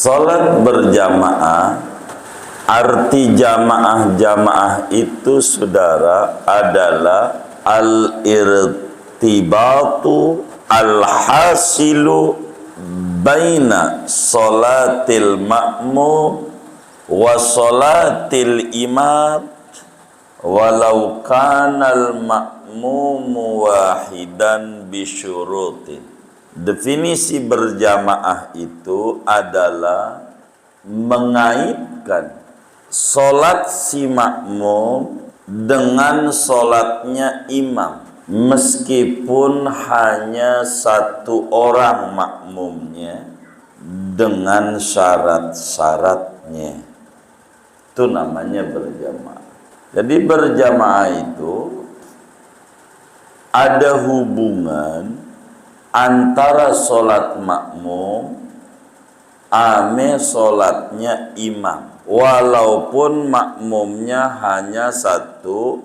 Salat berjamaah, arti jamaah itu saudara adalah al-irtibatu al-hasilu baina salatil ma'mum wa salatil imam walau kanal ma'mumu wahidan bisyurutin. Definisi berjamaah itu adalah mengaitkan solat si makmum dengan solatnya imam, meskipun hanya satu orang makmumnya dengan syarat-syaratnya. Itu namanya berjamaah. Jadi berjamaah itu ada hubungan antara solat makmum ame solatnya imam, walaupun makmumnya hanya satu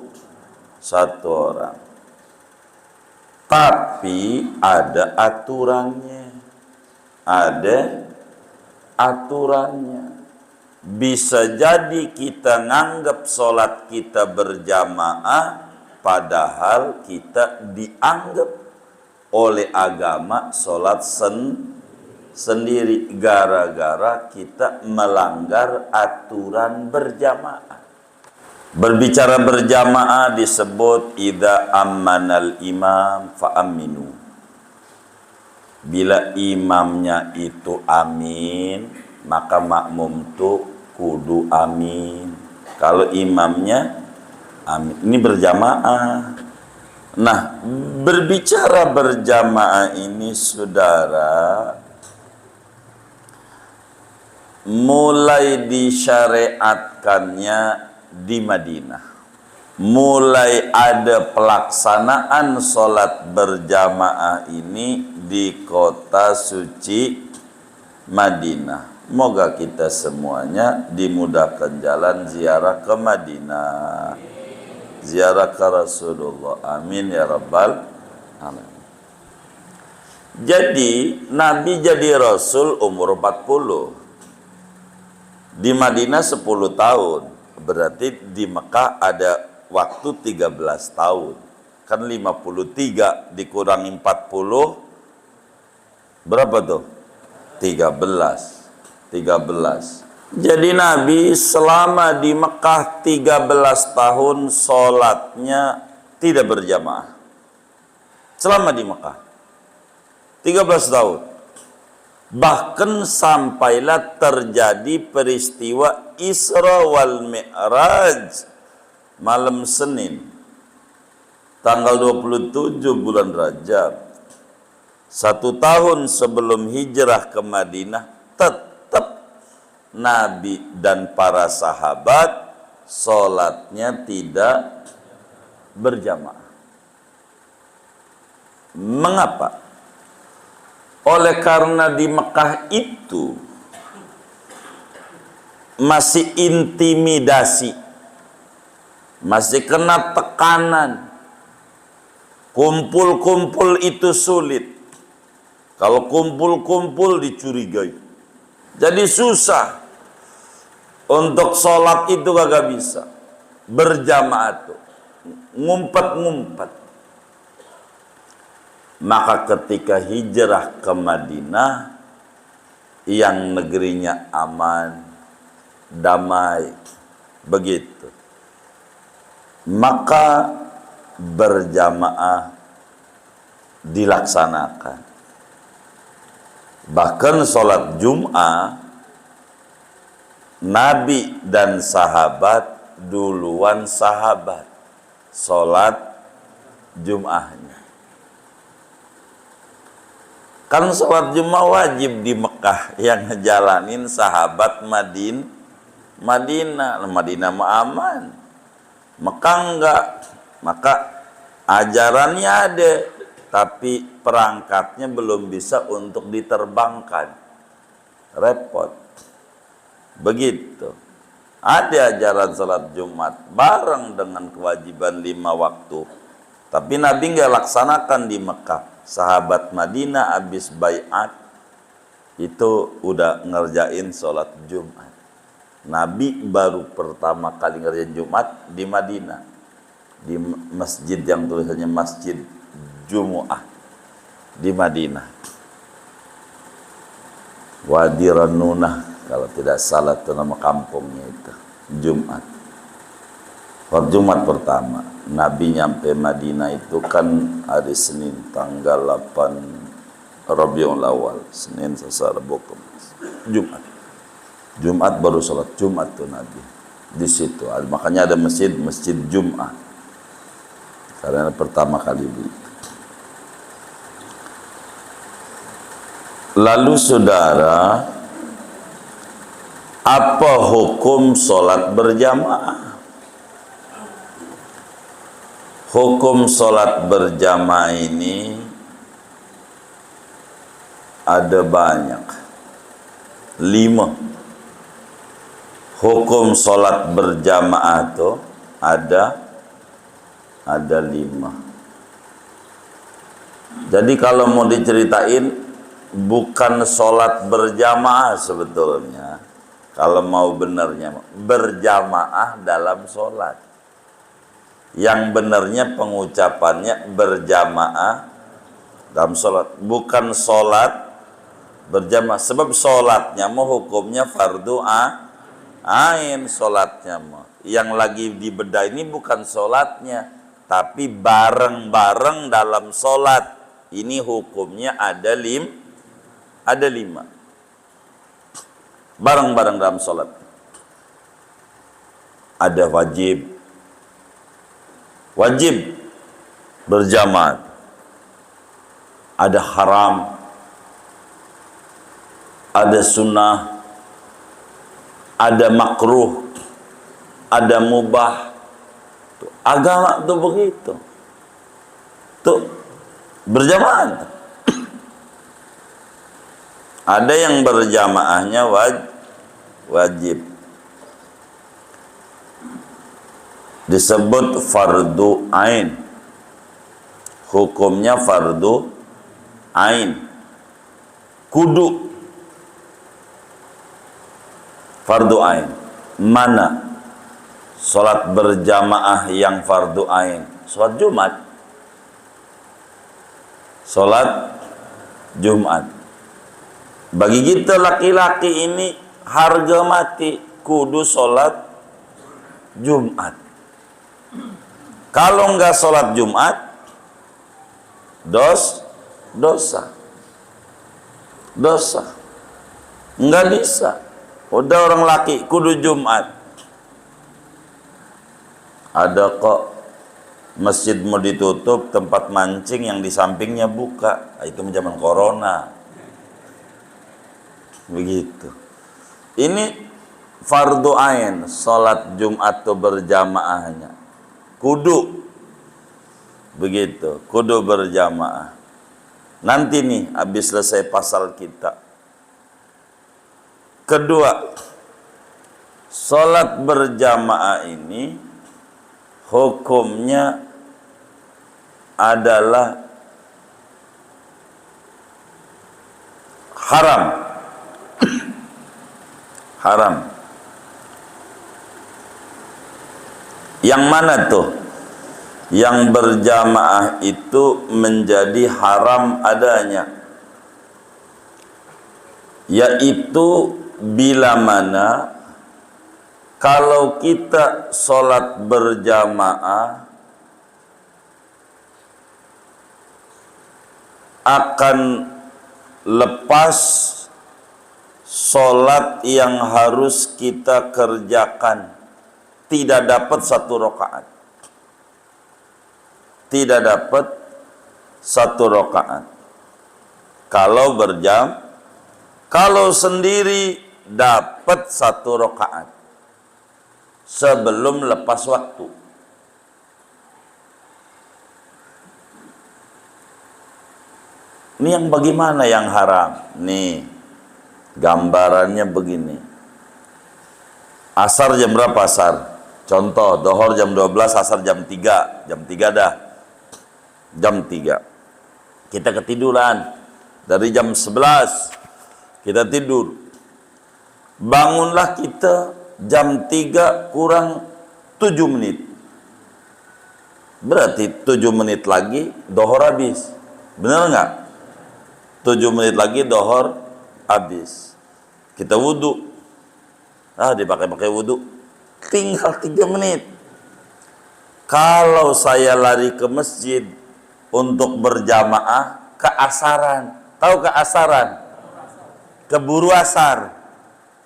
orang, tapi ada aturannya. Bisa jadi kita nganggap solat kita berjamaah, padahal kita dianggap oleh agama solat sendiri gara-gara kita melanggar aturan berjamaah. Berbicara berjamaah disebut idza ammanal imam fa aminu. Bila imamnya itu amin, maka makmum tu kudu amin. Kalau imamnya amin, ini berjamaah. Nah, berbicara berjamaah ini saudara mulai disyariatkannya di Madinah. Mulai ada pelaksanaan sholat berjamaah ini di kota suci Madinah. Moga kita semuanya dimudahkan jalan ziarah ke Madinah, ziarah ke Rasulullah. Amin ya rabbal alamin. Jadi Nabi jadi Rasul umur 40, di Madinah 10 tahun, berarti di Mekah ada waktu 13 tahun. Kan 53 dikurangi 40 berapa tuh? 13. Jadi Nabi selama di Mekah 13 tahun sholatnya tidak berjamaah. Selama di Mekah 13 tahun. Bahkan sampailah terjadi peristiwa Isra wal Mi'raj malam Senin tanggal 27 bulan Rajab. 1 tahun sebelum hijrah ke Madinah, tetap Nabi dan para sahabat sholatnya tidak berjamaah. Mengapa? Oleh karena di Mekah itu masih intimidasi, masih kena tekanan. Kumpul-kumpul itu sulit. Kalau kumpul-kumpul dicurigai. Jadi susah untuk sholat itu kagak bisa berjamaah tuh, ngumpet-ngumpet. Maka ketika hijrah ke Madinah yang negerinya aman, damai, begitu, maka berjamaah dilaksanakan. Bahkan sholat Jum'ah Nabi dan sahabat duluan sahabat sholat Jum'ahnya. Kan sholat Jum'ah wajib di Mekah, yang ngejalanin sahabat Madinah mah aman, Mekah enggak. Maka ajarannya ada, tapi perangkatnya belum bisa untuk diterbangkan, repot. Begitu. Ada ajaran salat Jumat bareng dengan kewajiban 5 waktu, tapi Nabi nggak laksanakan di Mekah. Sahabat Madinah habis baiat, itu udah ngerjain sholat Jumat. Nabi baru pertama kali ngerjain Jumat di Madinah, di masjid yang tulisannya Masjid Jumu'ah di Madinah. Wadi Ranunah kalau tidak salah itu nama kampungnya itu. Jumat. Waktu Jumat pertama Nabi nyampe Madinah itu kan hari Senin tanggal 8 Rabiul Awal, Senin, Selasa, Rabu, Kamis, Jumat. Jumat baru sholat Jumat tuh Nabi di situ. Makanya ada masjid Jum'ah karena pertama kali begitu. Lalu saudara, apa hukum sholat berjamaah? Hukum sholat berjamaah ini ada banyak, 5. Hukum sholat berjamaah itu ada 5. Jadi kalau mau diceritain, bukan sholat berjamaah sebetulnya. Kalau mau benarnya berjamaah dalam sholat. Yang benarnya pengucapannya berjamaah dalam sholat, bukan sholat berjamaah. Sebab sholatnya mau hukumnya fardu ain, sholatnya mau. Yang lagi dibedah ini bukan sholatnya, tapi bareng-bareng dalam sholat. Ini hukumnya ada 5. Bareng-bareng dalam sholat. Ada wajib berjamaah. Ada haram. Ada sunnah. Ada makruh, ada mubah. Tuh, agama tuh begitu. Tuh berjamaah. Ada yang berjamaahnya wajib. Disebut fardu ain. Hukumnya fardu ain. Kudu fardu ain. Mana sholat berjamaah yang fardu ain? Sholat Jumat. Sholat Jumat. Bagi kita laki-laki ini harga mati, kudu sholat Jumat. Kalau enggak sholat Jumat, dosa. Enggak bisa. Udah orang laki kudu Jumat. Ada kok masjid mau ditutup, tempat mancing yang di sampingnya buka. Itu zaman corona. Begitu. Ini fardu ain, salat Jumat itu berjamaahnya. Kudu. Begitu, kudu berjamaah. Nanti nih habis selesai pasal kita. Kedua, salat berjamaah ini hukumnya adalah haram. Haram. Yang mana tuh? Yang berjamaah itu menjadi haram adanya, yaitu bila mana kalau kita sholat berjamaah akan lepas sholat yang harus kita kerjakan, tidak dapat 1 rakaat. Tidak dapat 1 rakaat. Kalau kalau sendiri dapat 1 rakaat sebelum lepas waktu. Ini yang bagaimana yang haram? Nih, gambarannya begini. Asar jam berapa asar? Contoh, dohor jam 12, asar jam 3. Jam 3 dah. Jam 3. Kita ketiduran dari jam 11. kita tidur. Bangunlah kita jam 3 kurang 7 menit. Berarti 7 menit lagi dohor habis. Benar nggak? 7 menit lagi dohor habis. Kita wudhu. Dipakai wudhu. Tinggal 3 menit. Kalau saya lari ke masjid untuk berjamaah, keasaran. Tahu keasaran? Keburu asar.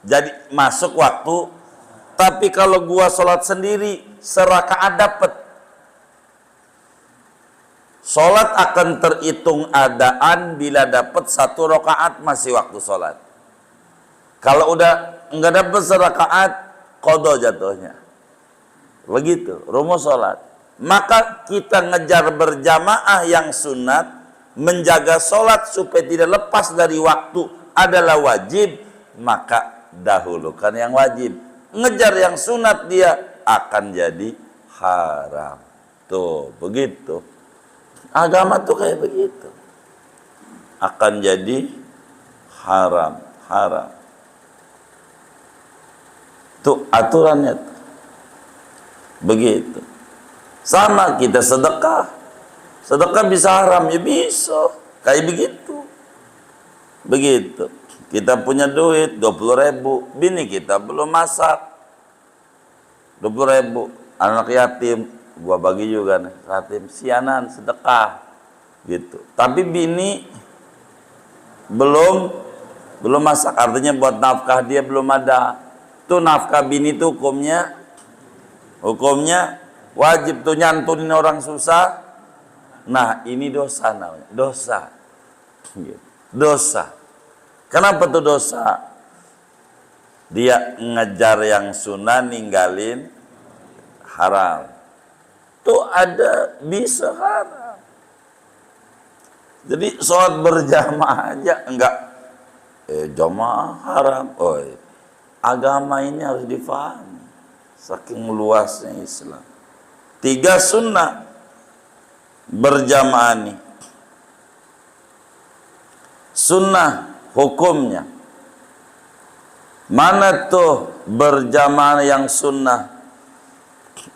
Jadi masuk waktu. Tapi kalau gua sholat sendiri, serakaat dapat. Sholat akan terhitung adaan bila dapat 1 rakaat masih waktu sholat. Kalau udah nggak dapat serakaat, qadha jatuhnya. Begitu rumus sholat. Maka kita ngejar berjamaah yang sunat, menjaga sholat supaya tidak lepas dari waktu adalah wajib, maka dahulukan yang wajib. Ngejar yang sunat dia akan jadi haram. Tuh, begitu. Agama tuh kayak begitu. Akan jadi haram. Tuh aturannya tuh. Begitu. Sama kita sedekah. Sedekah bisa haram, ya bisa. Kayak begitu. Begitu. Kita punya duit 20.000, bini kita belum masak. 20.000, anak yatim, gua bagi juga nih, yatim, sianan, sedekah. Gitu. Tapi bini belum masak, artinya buat nafkah dia belum ada. Tuh nafkah bini tuh hukumnya wajib tuh nyantunin orang susah. Nah, ini dosa namanya. Dosa. Kenapa tuh dosa? Dia ngejar yang sunnah, ninggalin haram. Tuh ada bisa haram. Jadi sholat berjamaah aja enggak jamaah haram. Agama ini harus difahami. Saking luasnya Islam. 3 sunnah berjamaah nih. Sunnah hukumnya. Mana tuh berjamaah yang sunnah?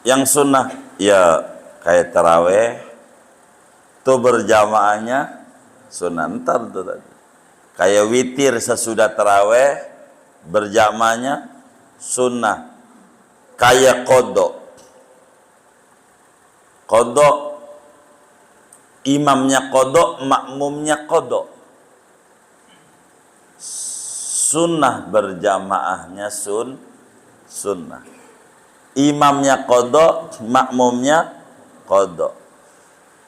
Yang sunnah ya kayak taraweh. Tuh berjamaahnya sunnah. Ntar tuh tadi. Kayak witir sesudah taraweh berjamaahnya sunnah. Kayak qadha. Imamnya qadha, makmumnya qadha. Sunnah berjamaahnya sunnah. Imamnya qadha, makmumnya qadha.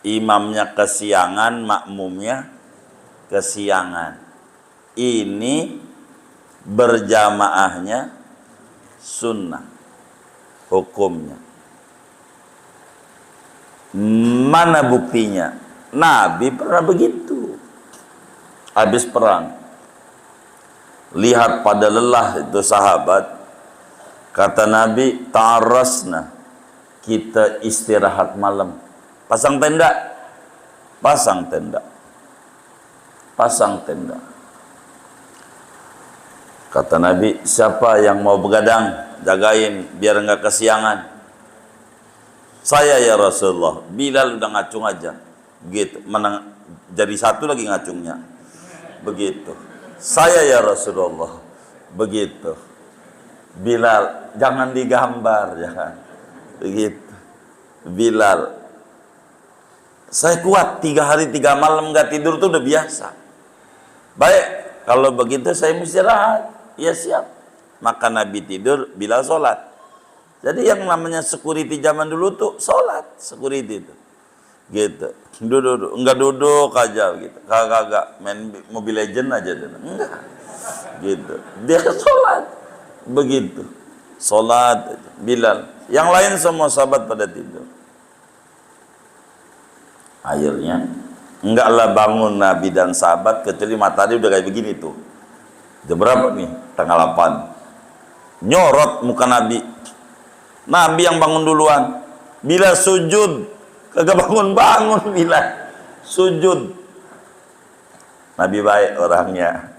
Imamnya kesiangan, makmumnya kesiangan. Ini berjamaahnya sunnah hukumnya. Mana buktinya? Nabi pernah begitu. Habis perang, lihat pada lelah itu sahabat, kata Nabi, ta'arrasna, kita istirahat malam. Pasang tenda. Kata Nabi, siapa yang mau begadang, jagain biar enggak kesiangan. Saya ya Rasulullah. Bilal udah ngacung aja. Begitu, menang jadi satu lagi ngacungnya. Begitu. Saya ya Rasulullah. Begitu. Bilal, jangan digambar, jangan. Begitu. Bilal, saya kuat 3 hari 3 malam nggak tidur tuh udah biasa. Baik, kalau begitu saya mesti istirahat. Ya siap. Maka Nabi tidur, Bilal sholat. Jadi yang namanya security zaman dulu tuh sholat, security itu. Gitu. Duduk, enggak duduk aja gitu. Kagak main Mobile Legend aja dia. Enggak. Gitu. Dia sholat. Begitu. Sholat Bilal. Yang lain semua sahabat pada tidur. Akhirnya enggaklah bangun Nabi dan sahabat kecuali matahari udah kayak begini tuh. Jam berapa nih? Tanggal 8. Nyorot muka Nabi. Nabi yang bangun duluan. Bila sujud, kagak bangun-bangun bila sujud. Nabi baik orangnya.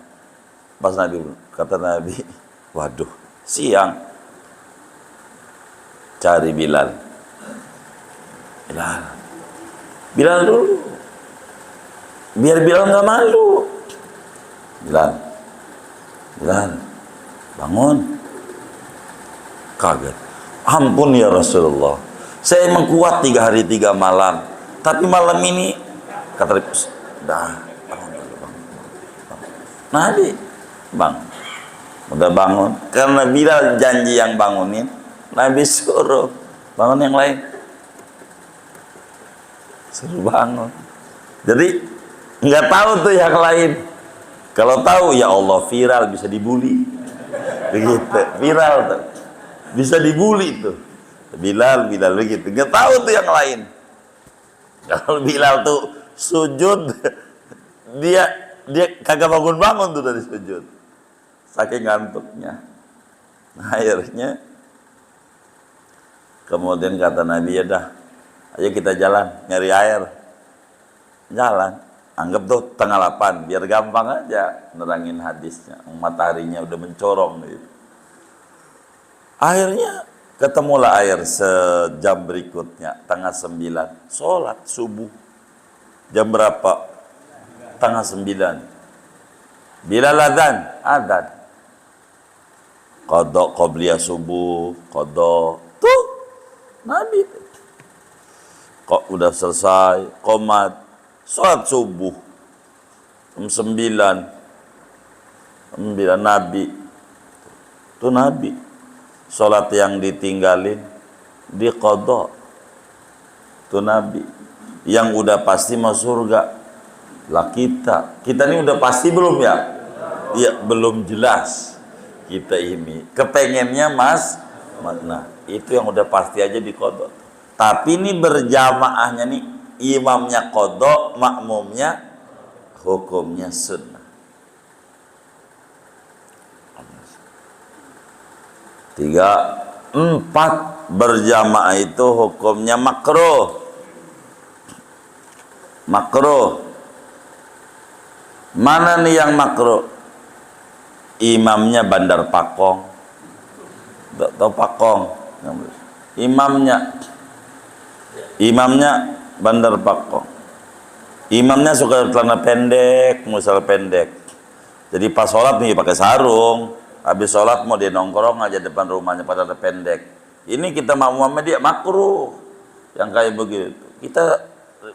Pas Nabi, kata Nabi, waduh, siang. Cari Bilal. Bilal dulu. Biar Bilal nggak malu. Bilal, bangun. Kaget. Ampun ya Rasulullah. Saya emang kuat 3 hari 3 malam. Tapi malam ini, kata Nabi, dah, bangun. Nabi, bang, udah bangun. Karena Bilal janji yang bangunin, Nabi suruh bangun yang lain. Suruh bangun. Jadi nggak tahu tuh yang lain. Kalau tahu, ya Allah, viral, bisa dibully. Begitu, viral tuh. Bisa dibully tuh. Bilal begitu. Nggak tahu tuh yang lain. Kalau Bilal tuh sujud, dia kagak bangun tuh dari sujud. Saking ngantuknya. Nah, akhirnya kemudian kata Nabi, ya dah, ayo kita jalan nyari air. Jalan, anggap tuh 7:30 biar gampang aja nerangin hadisnya. Mataharinya udah mencorong gitu. Akhirnya ketemulah air sejam berikutnya, 8:30, sholat subuh. Jam berapa? 8:30. Bilal adzan. Qadha qabliyah subuh, qadha. Tuh, Nabi. Kok udah selesai, qomat, sholat subuh. Jam 9. Nabi. Tuh Nabi. Sholat yang ditinggalin di qadha. Tuh Nabi. Yang udah pasti masuk surga. Lah kita ini udah pasti belum ya? Ya, belum jelas. Kita ini kepengennya nah, itu yang udah pasti aja di qadha. Tapi ini berjamaahnya nih, imamnya qadha, makmumnya hukumnya sunnah. 3, 4 berjamaah itu hukumnya makruh. Mana nih yang makruh? Imamnya Bandar Pakong. Tahu Pakong? Imamnya Bandar Pakong. Imamnya suka celana pendek, musal pendek. Jadi pas sholat nih pakai sarung. Habis sholat mau dia nongkrong aja depan rumahnya pada pendek. Ini kita makmum dia makruh yang kayak begitu. Kita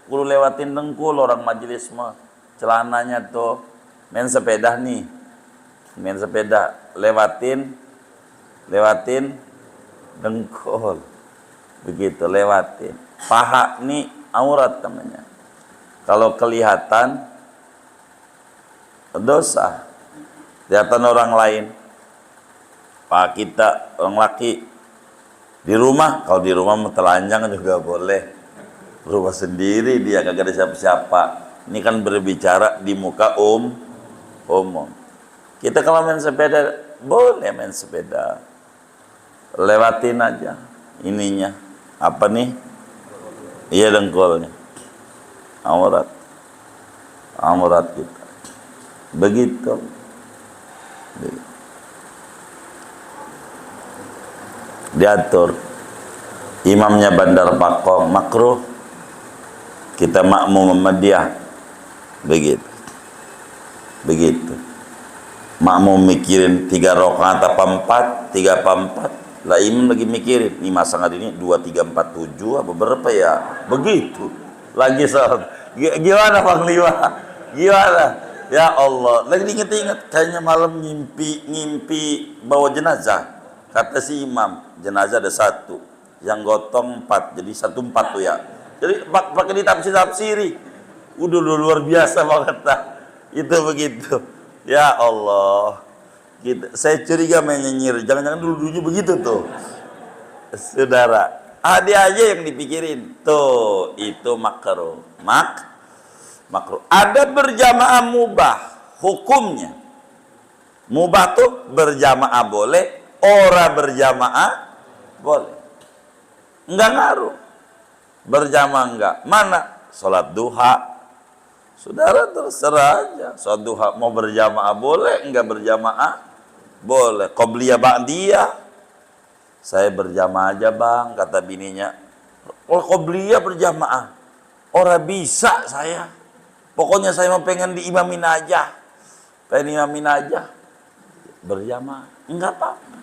perlu lewatin dengkul orang majelis mah. Celananya tuh main sepeda nih. Main sepeda lewatin dengkul. Begitu lewatin. Paha nih aurat namanya. Kalau kelihatan dosa. Kelihatan orang lain. Pak kita orang laki di rumah, kalau di rumah telanjang juga boleh. Rumah sendiri dia kagak ada siapa-siapa. Ini kan berbicara di muka umum. Kita kalau main sepeda boleh main sepeda. Lewatin aja ininya. Apa nih? Iya dengkulnya. Aurat kita. Begitu. Diatur. Imamnya Bandar Pakong makruh. Kita makmum sama dia. Begitu. Makmum mikirin 3 rakaat apa 4, 3 apa 4. Lah imam lagi mikirin, ini masa hari ini 2, 3, 4, 7 apa berapa ya? Begitu. Lagi sholat. Gimana Panglima? Gimana? Ya Allah, lagi inget-inget kayaknya malam ngimpi bawa jenazah. Kata si imam, jenazah ada 1, yang gotong 4, jadi 1 4 tuh ya. Jadi pakai ditafsiri. Udah luar biasa banget dah. Itu begitu. Ya Allah. Saya curiga menyinyir. Jangan-jangan dulunya begitu tuh. Saudara, dia aja yang dipikirin. Tuh, itu makruh. Makruh. Ada berjamaah mubah hukumnya. Mubah tuh berjamaah boleh, ora berjamaah boleh. Enggak ngaruh. Berjamaah enggak. Mana? Salat duha, Saudara terserah aja. Suatu hak mau berjamaah boleh, enggak berjamaah boleh. Qobliyah ba'diyah. Saya berjamaah aja bang, kata bininya. Oh qobliyah berjamaah. Orang bisa saya. Pokoknya saya mau pengen diimamin aja. Pengen imamin aja. Berjamaah. Enggak apa-apa.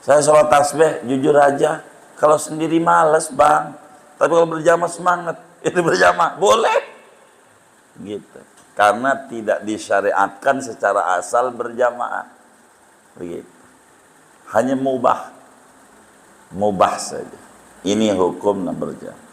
Saya sholat tasbih, jujur aja. Kalau sendiri males bang. Tapi kalau berjamaah semangat. Itu berjamaah. Boleh. Gitu. Karena tidak disyariatkan secara asal berjamaah. Begitu. Hanya mubah. Mubah saja. Ini hukum berjamaah.